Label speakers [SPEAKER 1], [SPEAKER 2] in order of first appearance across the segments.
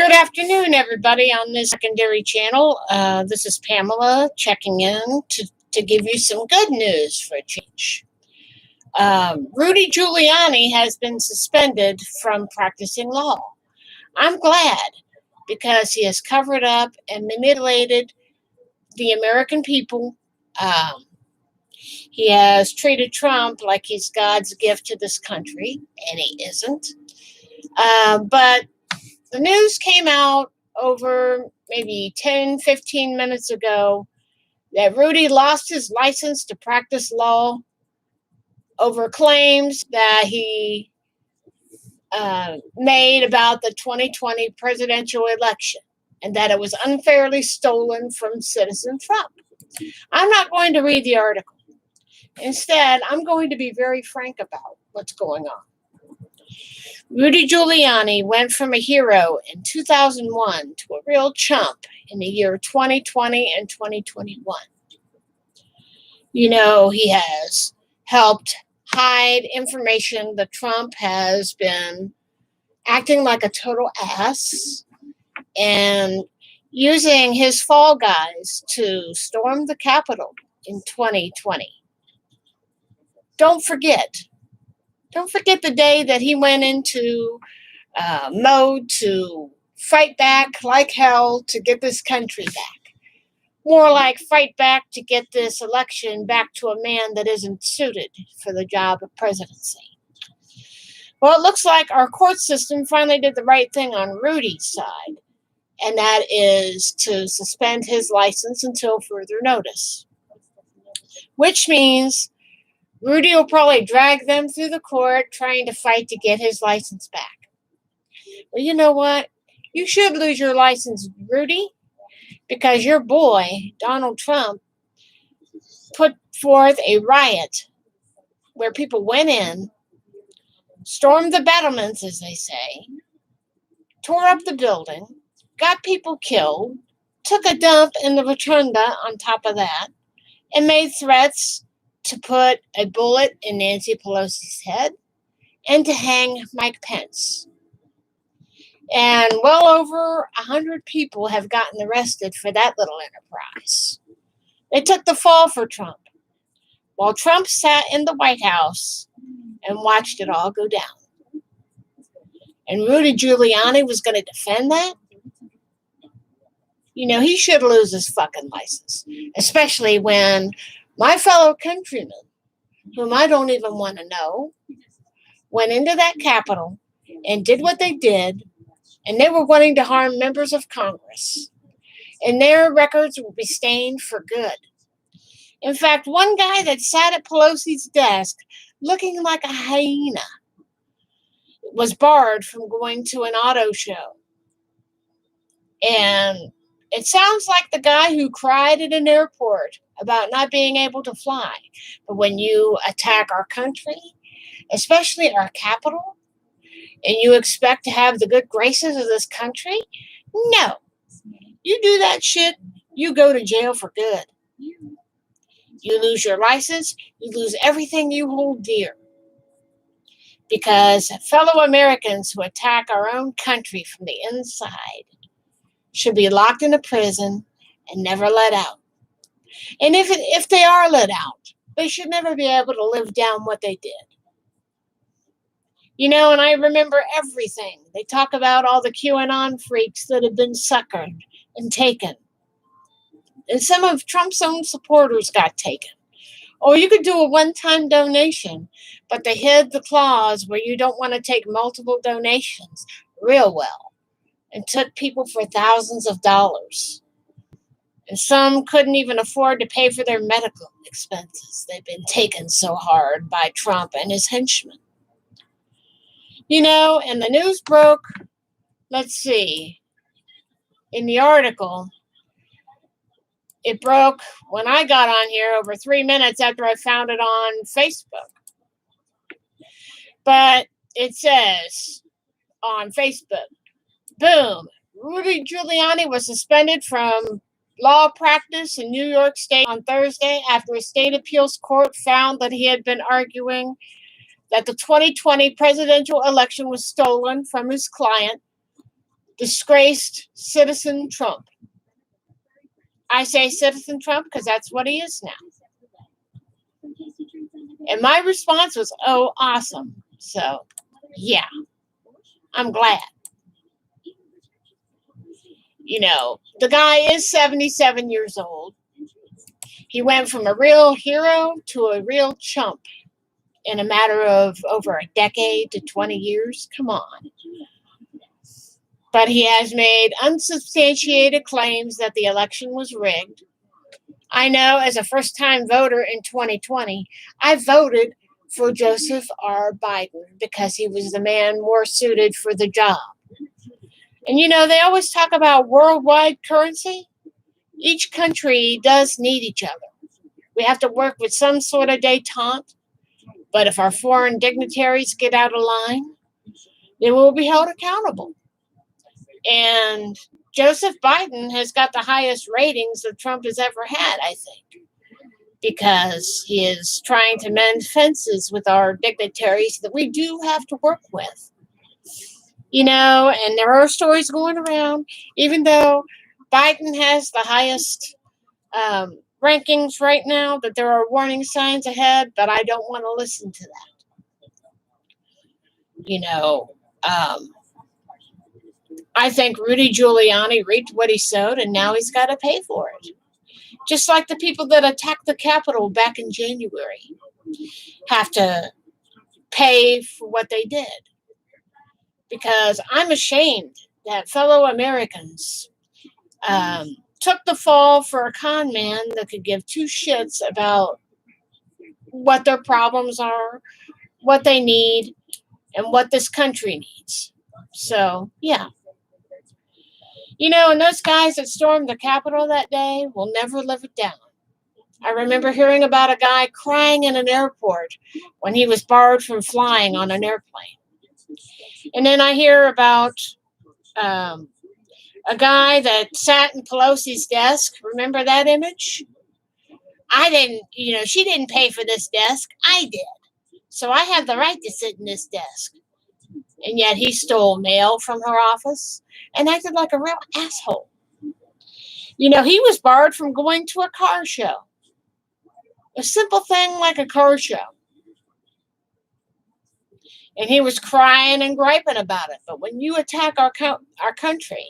[SPEAKER 1] Good afternoon, everybody, on this secondary channel. This is Pamela checking in to give you some good news for a change. Rudy Giuliani has been suspended from practicing law. I'm glad because he has covered up and manipulated the American people. He has treated Trump like he's God's gift to this country, and he isn't. But the news came out over maybe 10, 15 minutes ago that Rudy lost his license to practice law over claims that he made about the 2020 presidential election and that it was unfairly stolen from citizen Trump. I'm not going to read the article. Instead, I'm going to be very frank about what's going on. Rudy Giuliani went from a hero in 2001 to a real chump in the year 2020 and 2021. You know, he has helped hide information that Trump has been acting like a total ass and using his fall guys to storm the Capitol in 2020. Don't forget the day that he went into mode to fight back like hell to get this country back. More like fight back to get this election back to a man that isn't suited for the job of presidency. Well, it looks like our court system finally did the right thing on Rudy's side, and that is to suspend his license until further notice, which means Rudy will probably drag them through the court trying to fight to get his license back. Well, you know what? You should lose your license, Rudy, because your boy, Donald Trump, put forth a riot where people went in, stormed the battlements, as they say, tore up the building, got people killed, took a dump in the rotunda on top of that, and made threats to put a bullet in Nancy Pelosi's head and to hang Mike Pence. And well over 100 people have gotten arrested for that little enterprise. They took the fall for Trump, while Trump sat in the White House and watched it all go down. And Rudy Giuliani was going to defend that? You know, he should lose his fucking license, especially when my fellow countrymen, whom I don't even want to know, went into that Capitol and did what they did, and they were wanting to harm members of Congress. And their records will be stained for good. In fact, one guy that sat at Pelosi's desk looking like a hyena was barred from going to an auto show. And it sounds like the guy who cried at an airport about not being able to fly. But when you attack our country, especially our capital, and you expect to have the good graces of this country, no. You do that shit, you go to jail for good. You lose your license, you lose everything you hold dear. Because fellow Americans who attack our own country from the inside should be locked in a prison and never let out. And if they are let out, they should never be able to live down what they did. You know, and I remember everything. They talk about all the QAnon freaks that have been suckered and taken. And some of Trump's own supporters got taken. Or you could do a one-time donation, but they hid the clause where you don't want to take multiple donations real well and took people for thousands of dollars. And some couldn't even afford to pay for their medical expenses. They've been taken so hard by Trump and his henchmen. You know, and the news broke, let's see, in the article, it broke when I got on here over 3 minutes after I found it on Facebook. But it says on Facebook, boom, Rudy Giuliani was suspended from law practice in New York State on Thursday after a state appeals court found that he had been arguing that the 2020 presidential election was stolen from his client, disgraced Citizen Trump. I say Citizen Trump because that's what he is now. And my response was, oh, awesome. So, yeah, I'm glad. You know, the guy is 77 years old. He went from a real hero to a real chump in a matter of over a decade to 20 years. Come on. But he has made unsubstantiated claims that the election was rigged. I know as a first-time voter in 2020, I voted for Joseph R. Biden because he was the man more suited for the job. And you know, they always talk about worldwide currency. Each country does need each other. We have to work with some sort of détente. But if our foreign dignitaries get out of line, they will be held accountable. And Joseph Biden has got the highest ratings that Trump has ever had, I think, because he is trying to mend fences with our dignitaries that we do have to work with. You know, and there are stories going around, even though Biden has the highest rankings right now, that there are warning signs ahead, but I don't want to listen to that. You know, I think Rudy Giuliani reaped what he sowed, and now he's got to pay for it. Just like the people that attacked the Capitol back in January have to pay for what they did. Because I'm ashamed that fellow Americans took the fall for a con man that could give two shits about what their problems are, what they need, and what this country needs. So, yeah. You know, and those guys that stormed the Capitol that day will never live it down. I remember hearing about a guy crying in an airport when he was barred from flying on an airplane. And then I hear about a guy that sat in Pelosi's desk. Remember that image? I didn't, you know, she didn't pay for this desk. I did. So I have the right to sit in this desk. And yet he stole mail from her office and acted like a real asshole. You know, he was barred from going to a car show. A simple thing like a car show. And he was crying and griping about it. But when you attack our country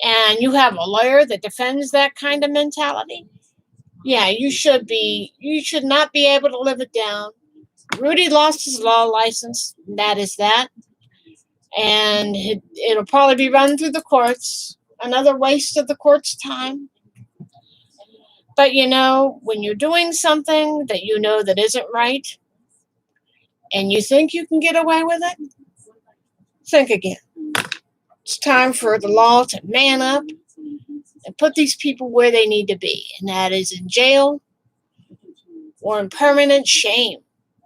[SPEAKER 1] and you have a lawyer that defends that kind of mentality, yeah, you should not be able to live it down. Rudy lost his law license. That is that. And it'll probably be run through the courts. Another waste of the court's time. But, you know, when you're doing something that you know that isn't right, and you think you can get away with it, think again. It's time for the law to man up and put these people where they need to be, and that is in jail or in permanent shame.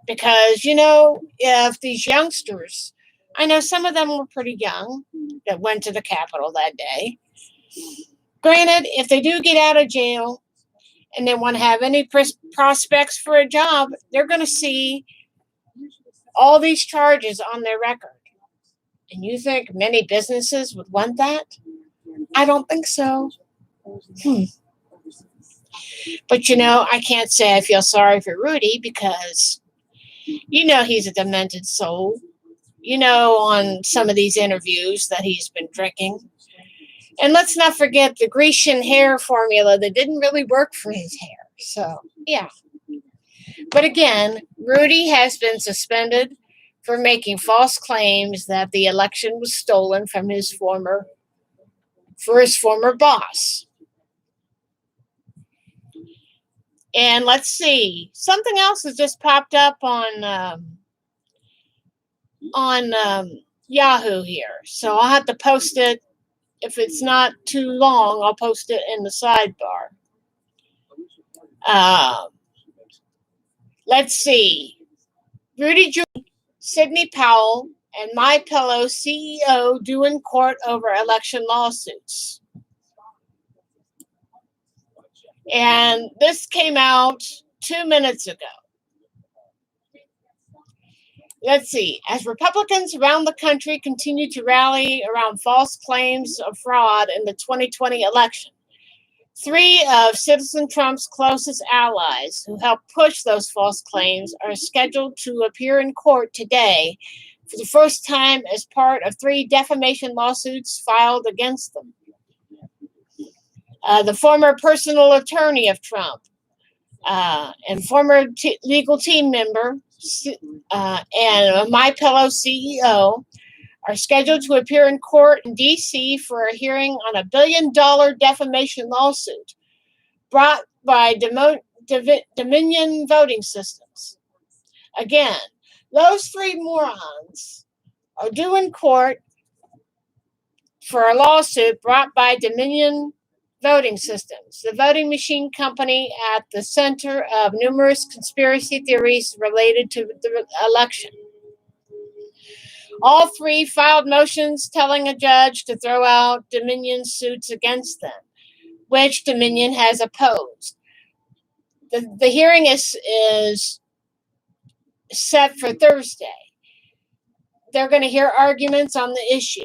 [SPEAKER 1] Because, you know, if these youngsters, I know some of them were pretty young that went to the Capitol that day. Granted, if they do get out of jail and they want to have any prospects for a job, they're going to see all these charges on their record. And you think many businesses would want that? I don't think so. But, you know, I can't say I feel sorry for Rudy because, you know, he's a demented soul. You know, on some of these interviews that he's been drinking. And let's not forget the Grecian hair formula that didn't really work for his hair. So, yeah. But again, Rudy has been suspended for making false claims that the election was stolen from his former boss. And let's see, something else has just popped up on Yahoo here. So I'll have to post it. If it's not too long, I'll post it in the sidebar. Let's see. Rudy Giuliani, Sidney Powell, and MyPillow CEO due in court over election lawsuits. And this came out 2 minutes ago. Let's see. As Republicans around the country continue to rally around false claims of fraud in the 2020 election, three of Citizen Trump's closest allies who helped push those false claims are scheduled to appear in court today for the first time as part of three defamation lawsuits filed against them. The former personal attorney of Trump and former legal team member and MyPillow CEO are scheduled to appear in court in D.C. for a hearing on a $1 billion defamation lawsuit brought by Dominion Voting Systems. Again, those three morons are due in court for a lawsuit brought by Dominion Voting Systems, the voting machine company at the center of numerous conspiracy theories related to the election. All three filed motions telling a judge to throw out Dominion suits against them, which Dominion has opposed. The hearing is set for Thursday. They're going to hear arguments on the issue.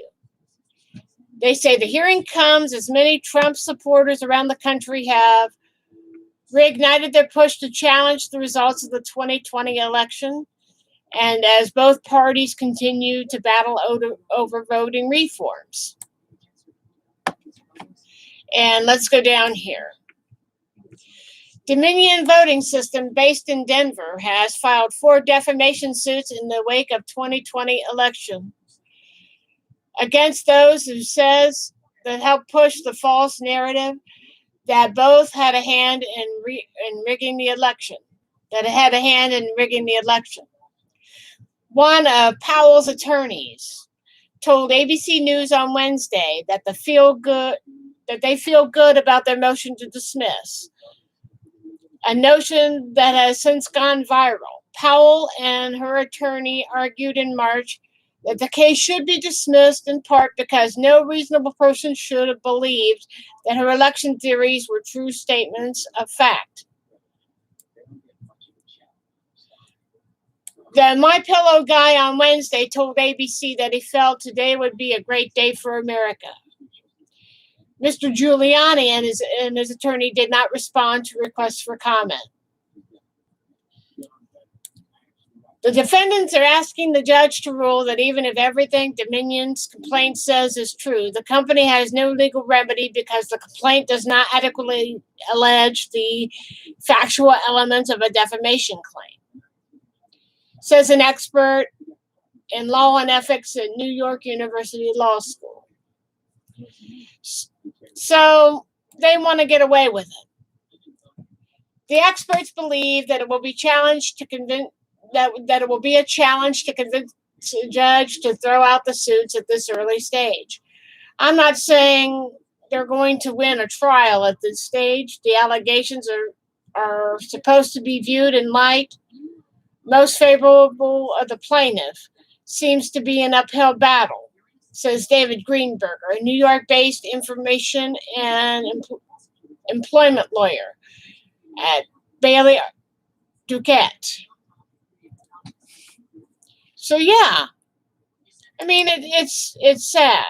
[SPEAKER 1] They say the hearing comes as many Trump supporters around the country have reignited their push to challenge the results of the 2020 election, and as both parties continue to battle over voting reforms. And let's go down here. Dominion Voting System, based in Denver, has filed 4 defamation suits in the wake of 2020 election against those who says that helped push the false narrative that both had a hand in rigging the election. One of Powell's attorneys told ABC News on Wednesday that they feel good about their motion to dismiss, a notion that has since gone viral. Powell and her attorney argued in March that the case should be dismissed in part because no reasonable person should have believed that her election theories were true statements of fact. The MyPillow guy on Wednesday told ABC that he felt today would be a great day for America. Mr. Giuliani and his attorney did not respond to requests for comment. The defendants are asking the judge to rule that even if everything Dominion's complaint says is true, the company has no legal remedy because the complaint does not adequately allege the factual elements of a defamation claim, says an expert in law and ethics at New York University Law School. So they want to get away with it. The experts believe that it will be challenged to convince that it will be a challenge to convince the judge to throw out the suits at this early stage. I'm not saying they're going to win a trial at this stage. The allegations are supposed to be viewed in light most favorable of the plaintiff. Seems to be an uphill battle, says David Greenberger, a New York-based information and employment lawyer at Bailey Duquette. So yeah, I mean it's sad.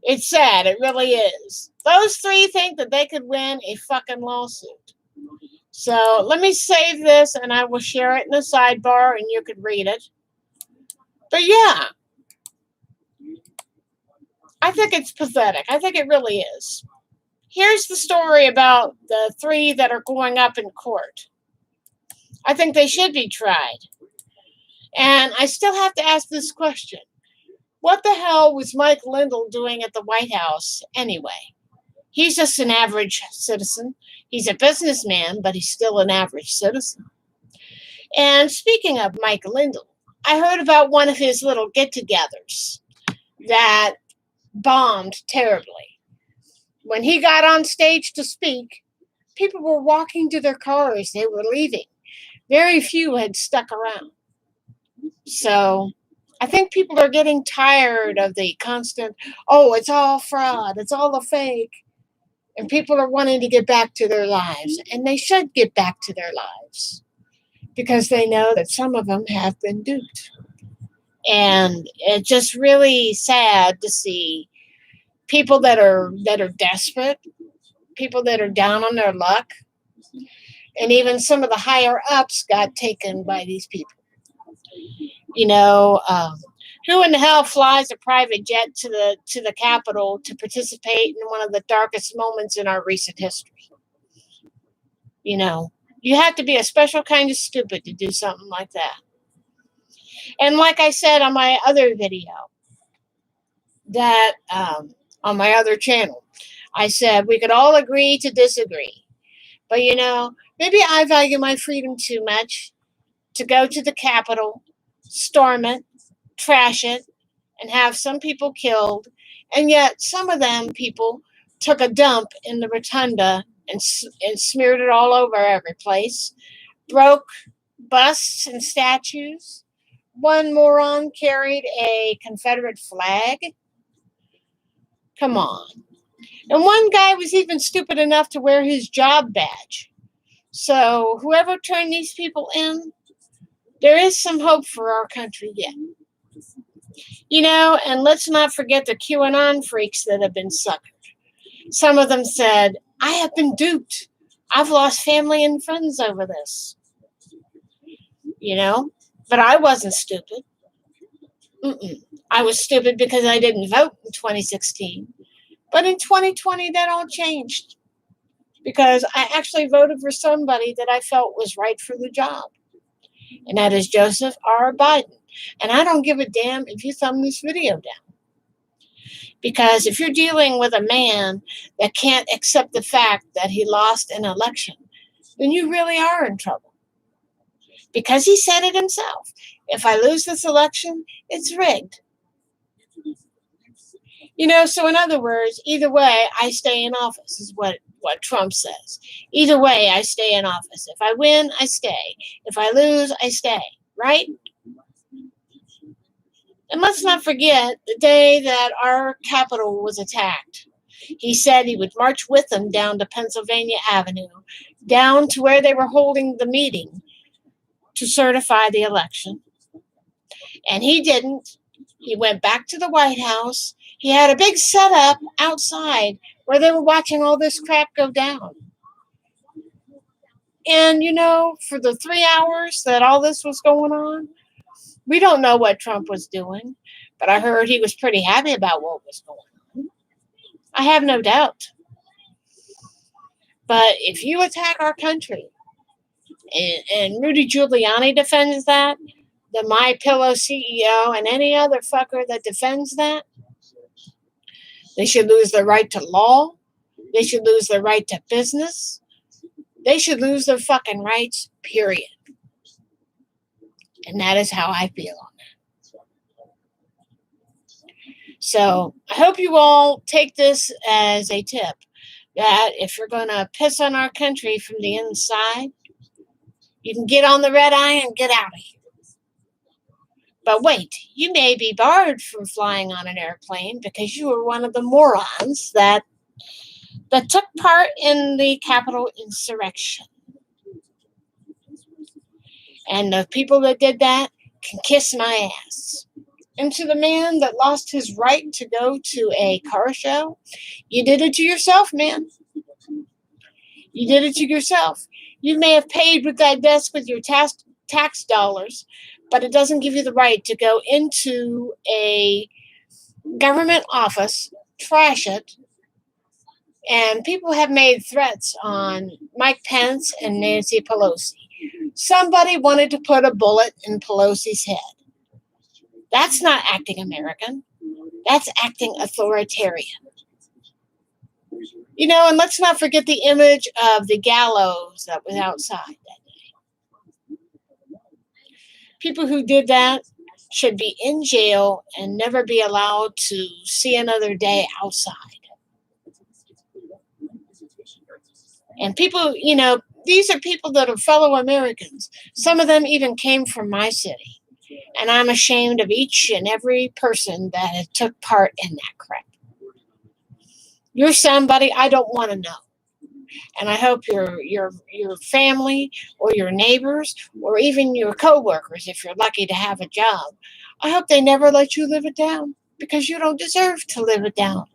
[SPEAKER 1] It's sad. It really is. Those three think that they could win a fucking lawsuit. So let me save this and I will share it in the sidebar and you could read it. But yeah, I think it's pathetic. I think it really is. Here's the story about the three that are going up in court. I think they should be tried. And I still have to ask this question. What the hell was Mike Lindell doing at the White House anyway? He's just an average citizen. He's a businessman, but he's still an average citizen. And speaking of Mike Lindell, I heard about one of his little get-togethers that bombed terribly. When he got on stage to speak, people were walking to their cars. They were leaving. Very few had stuck around. So I think people are getting tired of the constant, oh, it's all fraud, it's all a fake. And people are wanting to get back to their lives. And they should get back to their lives. because they know that some of them have been duped. And it's just really sad to see people that are desperate, people that are down on their luck, and even some of the higher ups got taken by these people. You know, who in the hell flies a private jet to the Capitol to participate in one of the darkest moments in our recent history? You know, you have to be a special kind of stupid to do something like that. And like I said on my other video, that on my other channel, I said we could all agree to disagree. But you know, maybe I value my freedom too much to go to the Capitol, storm it, trash it, and have some people killed, and yet some of them people took a dump in the rotunda and smeared it all over every place, broke busts and statues. One moron carried a Confederate flag. Come on. And one guy was even stupid enough to wear his job badge. So whoever turned these people in, there is some hope for our country yet. You know, and let's not forget the QAnon freaks that have been suckered. Some of them said, I have been duped. I've lost family and friends over this. You know, but I wasn't stupid. I was stupid because I didn't vote in 2016. But in 2020, that all changed because I actually voted for somebody that I felt was right for the job. And that is Joseph R. Biden. And I don't give a damn if you thumb this video down. Because if you're dealing with a man that can't accept the fact that he lost an election, then you really are in trouble. Because he said it himself. If I lose this election, it's rigged. You know, so in other words, either way, I stay in office is what Trump says. Either way, I stay in office. If I win, I stay. If I lose, I stay. Right? And let's not forget the day that our Capitol was attacked. He said he would march with them down to Pennsylvania Avenue, down to where they were holding the meeting to certify the election. And he didn't. He went back to the White House. He had a big setup outside where they were watching all this crap go down. And, you know, for the 3 hours that all this was going on, we don't know what Trump was doing, but I heard he was pretty happy about what was going on. I have no doubt. But if you attack our country, and Rudy Giuliani defends that, the MyPillow CEO and any other fucker that defends that, they should lose their right to law. They should lose their right to business. They should lose their fucking rights, period. And that is how I feel on that. So I hope you all take this as a tip that if you're going to piss on our country from the inside, you can get on the red eye and get out of here. But wait, you may be barred from flying on an airplane because you were one of the morons that took part in the Capitol insurrection. And the people that did that can kiss my ass. And to the man that lost his right to go to a car show, you did it to yourself, man. You did it to yourself. You may have paid with that desk with your tax dollars, but it doesn't give you the right to go into a government office, trash it. And people have made threats on Mike Pence and Nancy Pelosi. Somebody wanted to put a bullet in Pelosi's head. That's not acting American. That's acting authoritarian. You know, and let's not forget the image of the gallows that was outside that day. People who did that should be in jail and never be allowed to see another day outside. And people, you know, these are people that are fellow Americans. Some of them even came from my city. And I'm ashamed of each and every person that took part in that crap. You're somebody I don't want to know. and I hope your family or your neighbors or even your coworkers, if you're lucky to have a job, I hope they never let you live it down because you don't deserve to live it down.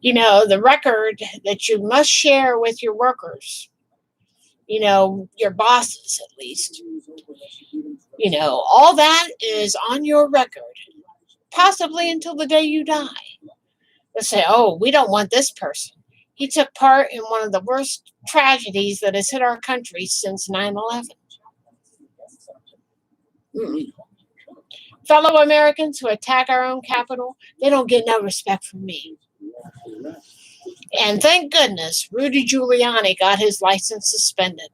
[SPEAKER 1] The record that you must share with your workers, your bosses at least, all that is on your record, possibly until the day you die. They'll say, oh, we don't want this person. He took part in one of the worst tragedies that has hit our country since 9/11. Mm-mm. Fellow Americans who attack our own capital, they don't get no respect from me. And thank goodness Rudy Giuliani got his license suspended.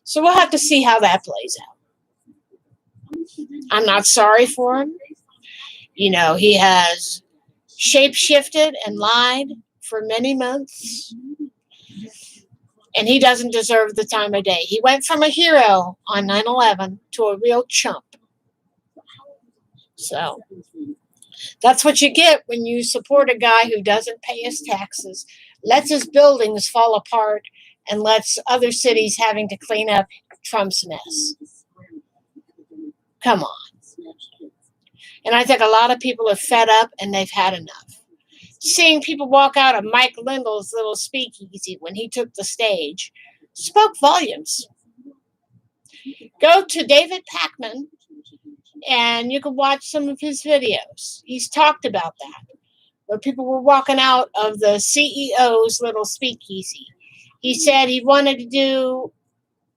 [SPEAKER 1] So we'll have to see how that plays out. I'm not sorry for him. He has shape-shifted and lied for many months, and he doesn't deserve the time of day. He went from a hero on 9/11 to a real chump. So that's what you get when you support a guy who doesn't pay his taxes, lets his buildings fall apart, and lets other cities having to clean up Trump's mess. Come on. And I think a lot of people are fed up and they've had enough. Seeing people walk out of Mike Lindell's little speakeasy when he took the stage spoke volumes. Go to David Pakman and you can watch some of his videos. He's talked about that, where people were walking out of the CEO's little speakeasy. He said he wanted to do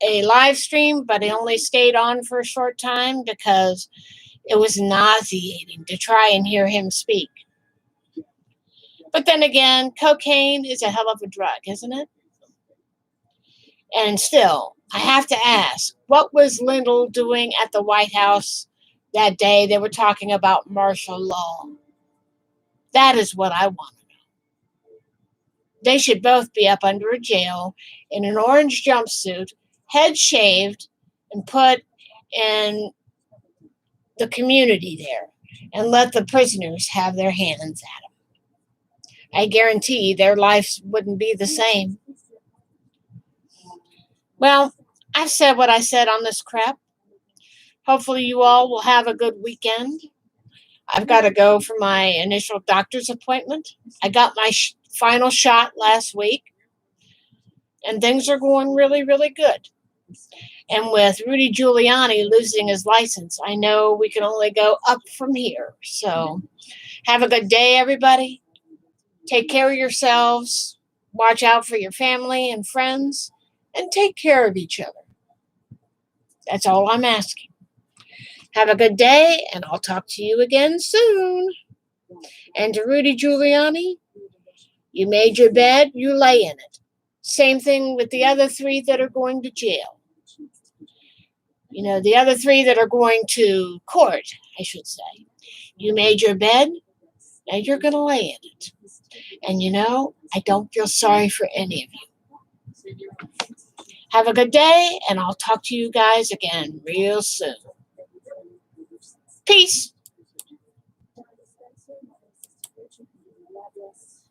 [SPEAKER 1] a live stream, but he only stayed on for a short time because it was nauseating to try and hear him speak. But then again, cocaine is a hell of a drug, isn't it? And still, I have to ask, what was Lindell doing at the White House that day they were talking about martial law? That is what I want to know. They should both be up under a jail in an orange jumpsuit, head shaved, and put in the community there and let the prisoners have their hands at them. I guarantee their lives wouldn't be the same. Well, I've said what I said on this crap. Hopefully you all will have a good weekend. I've got to go for my initial doctor's appointment. I got my final shot last week, and things are going really, really good. And with Rudy Giuliani losing his license, I know we can only go up from here. So have a good day, everybody. Take care of yourselves. Watch out for your family and friends. And take care of each other. That's all I'm asking. Have a good day, and I'll talk to you again soon. And to Rudy Giuliani, you made your bed, you lay in it. Same thing with the other 3 that are going to jail. The other 3 that are going to court, I should say. You made your bed, now you're going to lay in it. And I don't feel sorry for any of you. Have a good day, and I'll talk to you guys again real soon. Peace.